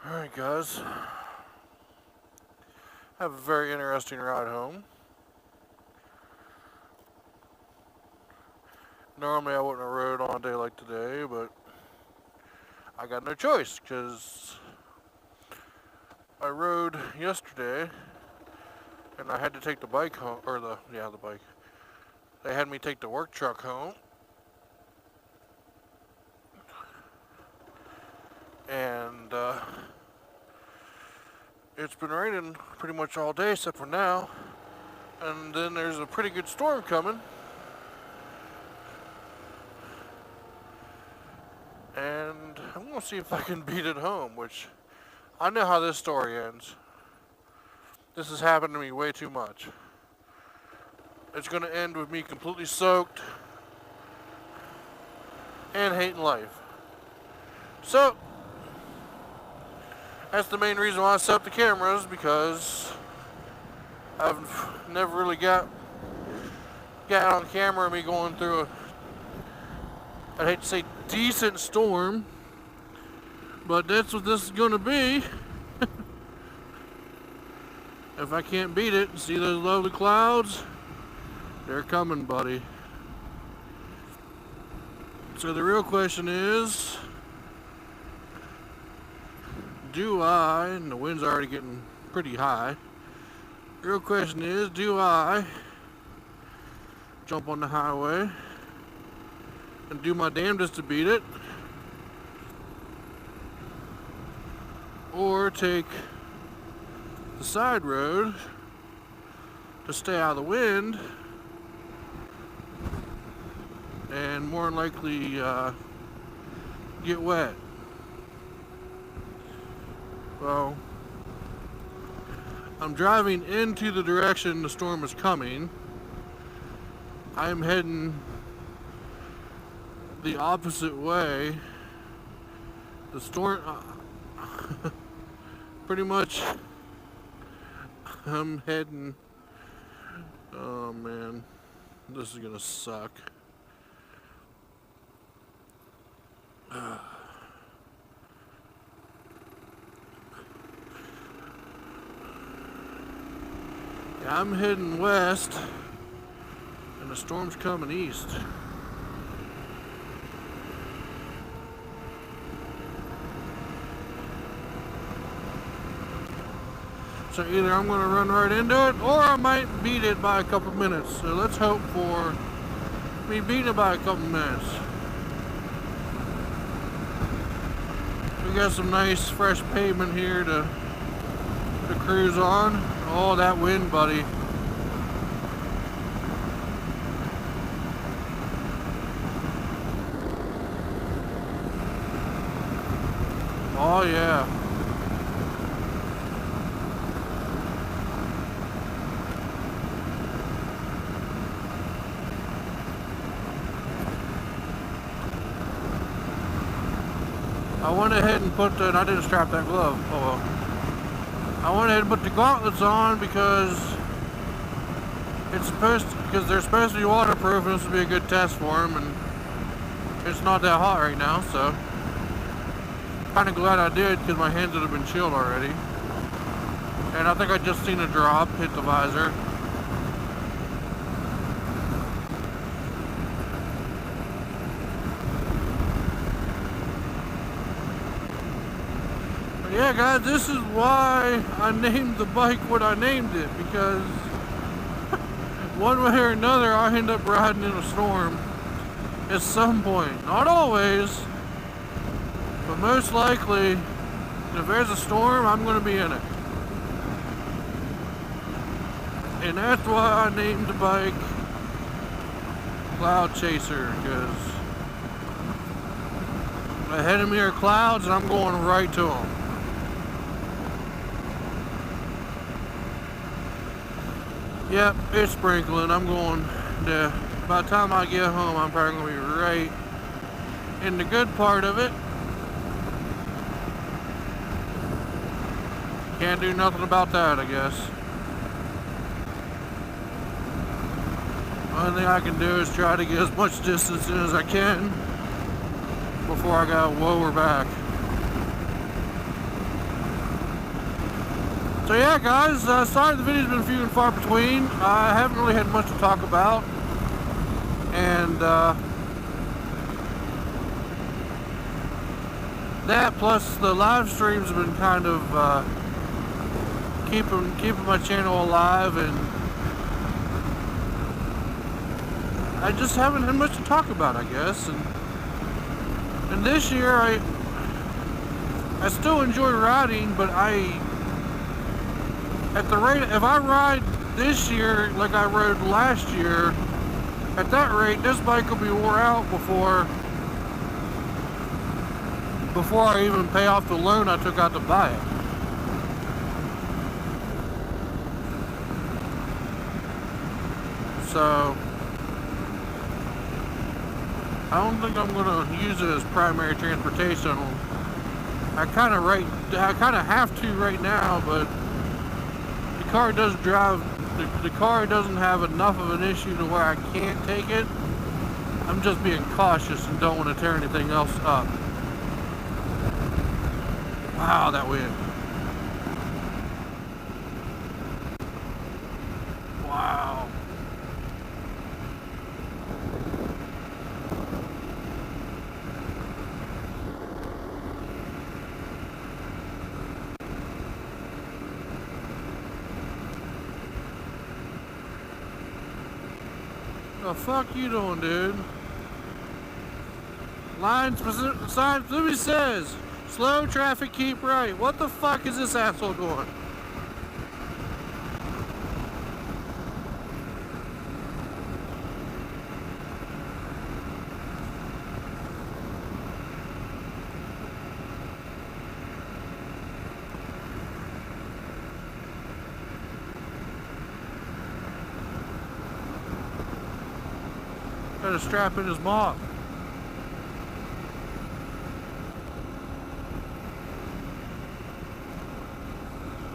Alright, guys. Have a very interesting ride home. Normally I wouldn't have rode on a day like today, but I got no choice because I rode yesterday and I had to take the bike home, or the bike. They had me take the work truck home. And it's been raining pretty much all day except for now. And then there's a pretty good storm coming. And I'm going to see if I can beat it home, which I know how this story ends. This has happened to me way too much. It's going to end with me completely soaked and hating life. So, that's the main reason why I set up the cameras, because I've never really got on camera of me going through I'd hate to say decent storm, but that's what this is going to be. If I can't beat it, see those lovely clouds? They're coming, buddy. So the real question is, and the wind's already getting pretty high. The real question is, do I jump on the highway and do my damnedest to beat it, or take the side road to stay out of the wind and more than likely get wet? Well, I'm driving into the direction the storm is coming. I'm heading the opposite way. The storm, pretty much, I'm heading, oh man, this is gonna suck. I'm heading west, and the storm's coming east. So either I'm going to run right into it, or I might beat it by a couple minutes. So let's hope for me beating it by a couple minutes. We got some nice fresh pavement here to cruise on. Oh, that wind, buddy. Oh yeah. I went ahead and put I didn't strap that glove. Oh well. I went ahead and put the gauntlets on because they're supposed to be waterproof, and this would be a good test for them, and it's not that hot right now, so kind of glad I did, because my hands would have been chilled already. And I think I just seen a drop hit the visor. Yeah, guys, this is why I named the bike what I named it, because one way or another I end up riding in a storm at some point. Not always, but most likely, if there's a storm, I'm going to be in it. And that's why I named the bike Cloud Chaser, because ahead of me are clouds and I'm going right to them. Yep, it's sprinkling. I'm going to, by the time I get home, I'm probably going to be right in the good part of it. Can't do nothing about that, I guess. Only thing I can do is try to get as much distance in as I can before I gotta lower back. So yeah, guys, sorry the video's been few and far between. I haven't really had much to talk about, and that plus the live streams have been kind of keeping my channel alive, and I just haven't had much to talk about, I guess. And this year I still enjoy riding, but at the rate, if I ride this year like I rode last year, at that rate, this bike will be wore out before I even pay off the loan I took out to buy it. So I don't think I'm going to use it as primary transportation. I kind of have to right now, but the car does drive. The car doesn't have enough of an issue to where I can't take it. I'm just being cautious and don't want to tear anything else up. Wow, that wind. Wow. The fuck you doing, dude? Sign specifically says, slow traffic, keep right. What the fuck is this asshole doing? Got to strap in his mop.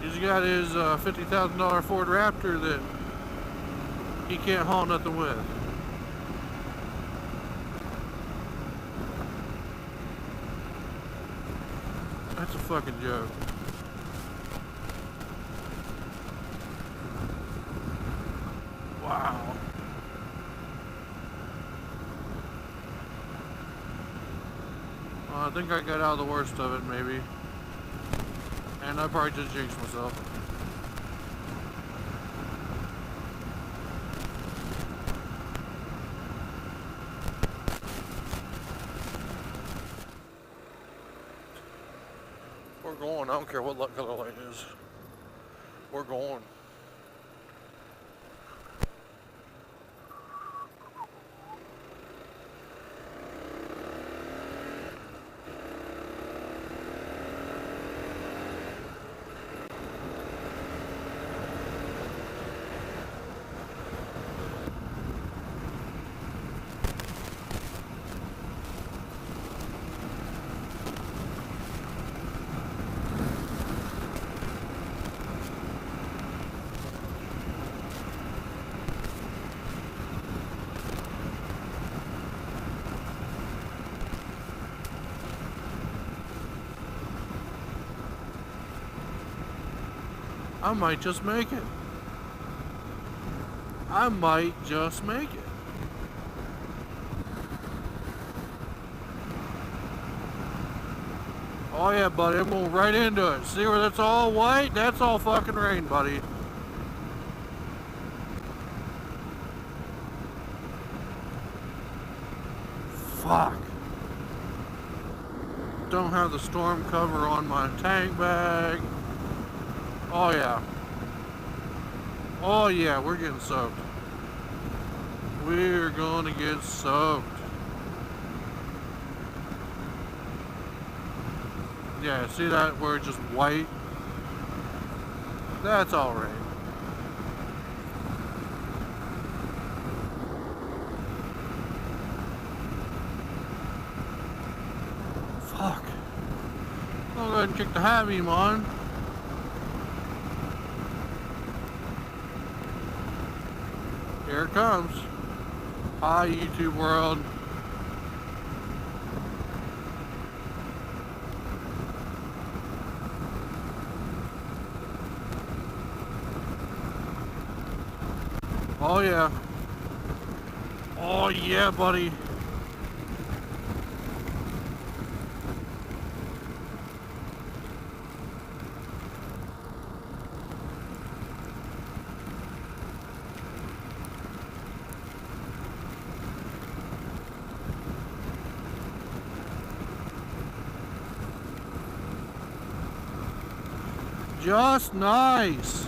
He's got his $50,000 Ford Raptor that he can't haul nothing with. That's a fucking joke. Wow. Well, I think I got out of the worst of it, maybe. And I probably just jinxed myself. We're going. I don't care what color light is. We're going. I might just make it. I might just make it. Oh yeah, buddy, I'm going right into it. See where that's all white? That's all fucking rain, buddy. Fuck. Don't have the storm cover on my tank bag. Oh yeah. Oh yeah, we're getting soaked. We're gonna get soaked. Yeah, see that where it's just white? That's all right. Fuck. I'll go ahead and kick the high beam on. Here it comes. Hi, YouTube world. Oh yeah. Oh yeah, buddy. Just nice.